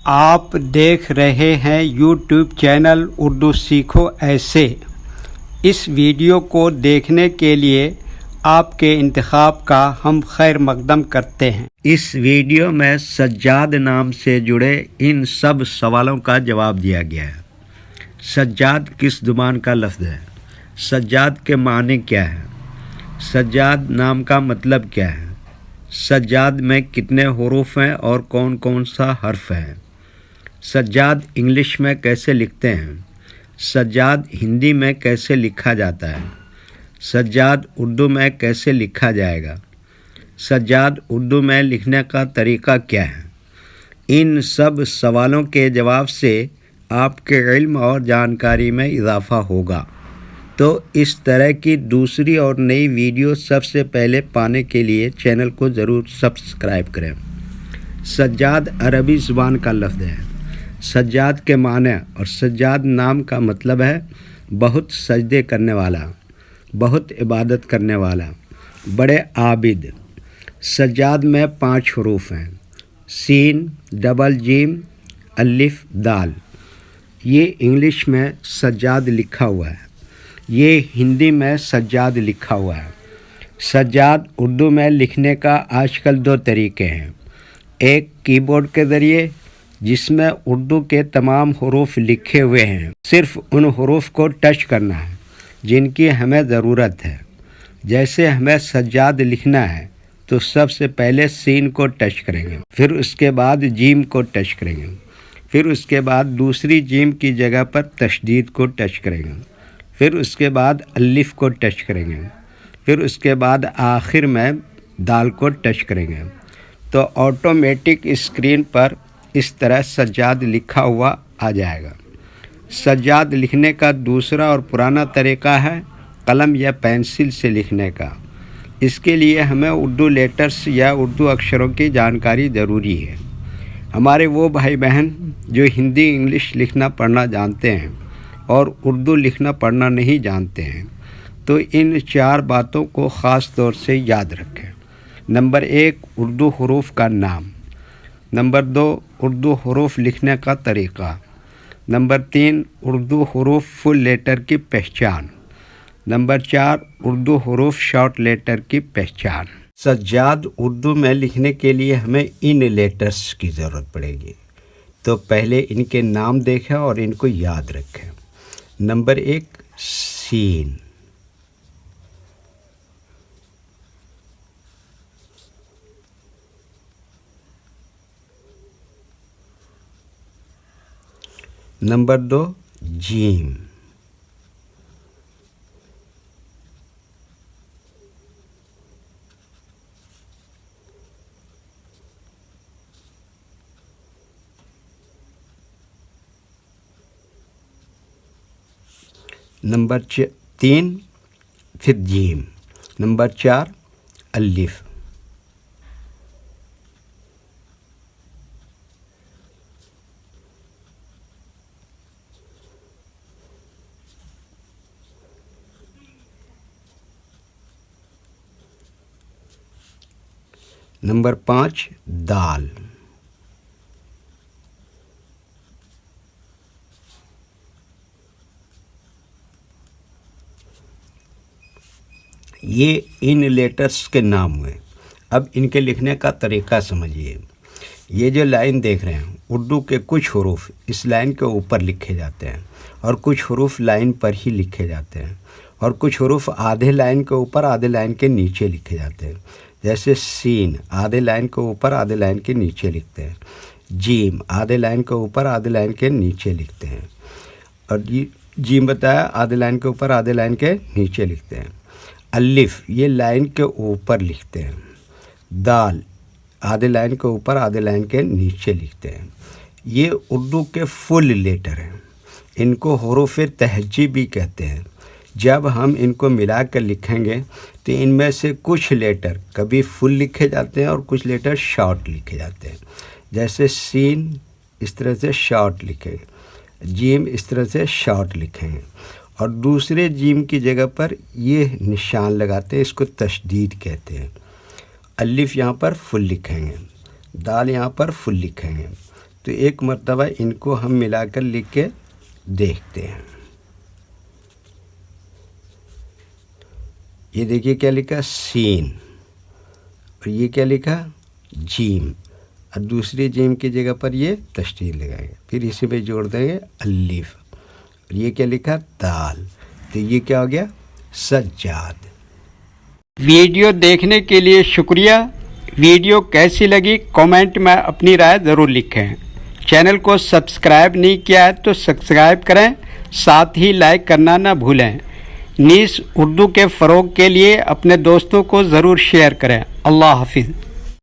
آپ دیکھ رہے ہیں یوٹیوب چینل اردو سیکھو ایسے۔ اس ویڈیو کو دیکھنے کے لیے آپ کے انتخاب کا ہم خیر مقدم کرتے ہیں۔ اس ویڈیو میں سجاد نام سے جڑے ان سب سوالوں کا جواب دیا گیا ہے۔ سجاد کس زبان کا لفظ ہے؟ سجاد کے معنی کیا ہے؟ سجاد نام کا مطلب کیا ہے؟ سجاد میں کتنے حروف ہیں اور کون کون سا حرف ہے؟ سجاد انگلش میں کیسے لکھتے ہیں؟ سجاد ہندی میں کیسے لکھا جاتا ہے؟ سجاد اردو میں کیسے لکھا جائے گا؟ سجاد اردو میں لکھنے کا طریقہ کیا ہے؟ ان سب سوالوں کے جواب سے آپ کے علم اور جانکاری میں اضافہ ہوگا۔ تو اس طرح کی دوسری اور نئی ویڈیو سب سے پہلے پانے کے لیے چینل کو ضرور سبسکرائب کریں۔ سجاد عربی زبان کا لفظ ہے۔ سجاد کے معنی اور سجاد نام کا مطلب ہے بہت سجدے کرنے والا، بہت عبادت کرنے والا، بڑے عابد۔ سجاد میں 5 حروف ہیں: سین، ڈبل جیم، الف، دال۔ یہ انگلش میں سجاد لکھا ہوا ہے، یہ ہندی میں سجاد لکھا ہوا ہے۔ سجاد اردو میں لکھنے کا آج کل 2 طریقے ہیں۔ ایک کی بورڈ کے ذریعے، جس میں اردو کے تمام حروف لکھے ہوئے ہیں، صرف ان حروف کو ٹچ کرنا ہے جن کی ہمیں ضرورت ہے۔ جیسے ہمیں سجاد لکھنا ہے تو سب سے پہلے سین کو ٹچ کریں گے، پھر اس کے بعد جیم کو ٹچ کریں گے، پھر اس کے بعد دوسری جیم کی جگہ پر تشدید کو ٹچ کریں گے، پھر اس کے بعد الف کو ٹچ کریں گے، پھر اس کے بعد آخر میں دال کو ٹچ کریں گے، تو آٹومیٹک اسکرین پر اس طرح سجاد لکھا ہوا آ جائے گا۔ سجاد لکھنے کا دوسرا اور پرانا طریقہ ہے قلم یا پینسل سے لکھنے کا۔ اس کے لیے ہمیں اردو لیٹرز یا اردو اکشروں کی جانکاری ضروری ہے۔ ہمارے وہ بھائی بہن جو ہندی انگلش لکھنا پڑھنا جانتے ہیں اور اردو لکھنا پڑھنا نہیں جانتے ہیں، تو ان 4 باتوں کو خاص طور سے یاد رکھیں۔ نمبر 1، اردو حروف کا نام۔ نمبر 2، اردو حروف لکھنے کا طریقہ۔ نمبر 3، اردو حروف فل لیٹر کی پہچان۔ نمبر 4، اردو حروف شارٹ لیٹر کی پہچان۔ سجاد اردو میں لکھنے کے لیے ہمیں ان لیٹرز کی ضرورت پڑے گی، تو پہلے ان کے نام دیکھیں اور ان کو یاد رکھیں۔ نمبر 1، سین۔ نمبر 2، جیم۔ نمبر 3، پھر جیم۔ نمبر 4، الف۔ نمبر 5، دال۔ یہ ان لیٹرز کے نام ہوئے۔ اب ان کے لکھنے کا طریقہ سمجھیے۔ یہ جو لائن دیکھ رہے ہیں، اردو کے کچھ حروف اس لائن کے اوپر لکھے جاتے ہیں اور کچھ حروف لائن پر ہی لکھے جاتے ہیں، اور کچھ حروف آدھے لائن کے اوپر آدھے لائن کے نیچے لکھے جاتے ہیں۔ جیسے سین آدھے لائن کے اوپر آدھے لائن کے نیچے لکھتے ہیں، جیم آدھے لائن کے اوپر آدھے لائن کے نیچے لکھتے ہیں، اور جیم بتایا آدھے لائن کے اوپر آدھے لائن کے نیچے لکھتے ہیں۔ الف یہ لائن کے اوپر لکھتے ہیں۔ دال آدھے لائن کے اوپر آدھے لائن کے نیچے لکھتے ہیں۔ یہ اردو کے فل لیٹر ہیں، ان کو حروف تہجی بھی کہتے ہیں۔ جب ہم ان کو ملا کر لکھیں گے تو ان میں سے کچھ لیٹر کبھی فل لکھے جاتے ہیں اور کچھ لیٹر شارٹ لکھے جاتے ہیں۔ جیسے سین اس طرح سے شارٹ لکھیں گے، جیم اس طرح سے شارٹ لکھیں گے، اور دوسرے جیم کی جگہ پر یہ نشان لگاتے ہیں، اس کو تشدید کہتے ہیں۔ الف یہاں پر فل لکھیں گے، دال یہاں پر فل لکھیں گے، تو ایک مرتبہ ان کو ہم ملا کر لکھ کے دیکھتے ہیں. یہ دیکھیے کیا لکھا سین، اور یہ کیا لکھا جیم، اور دوسری جیم کی جگہ پر یہ تشدید لگائیں گے. پھر اسی میں جوڑ دیں گے الف، اور یہ کیا لکھا دال. تو یہ کیا ہو گیا سجاد. ویڈیو دیکھنے کے لیے شکریہ. ویڈیو کیسی لگی کامنٹ میں اپنی رائے ضرور لکھیں. چینل کو سبسکرائب نہیں کیا ہے تو سبسکرائب کریں، ساتھ ہی لائک کرنا نہ بھولیں. نیز اردو کے فروغ کے لیے اپنے دوستوں کو ضرور شیئر کریں. اللہ حافظ.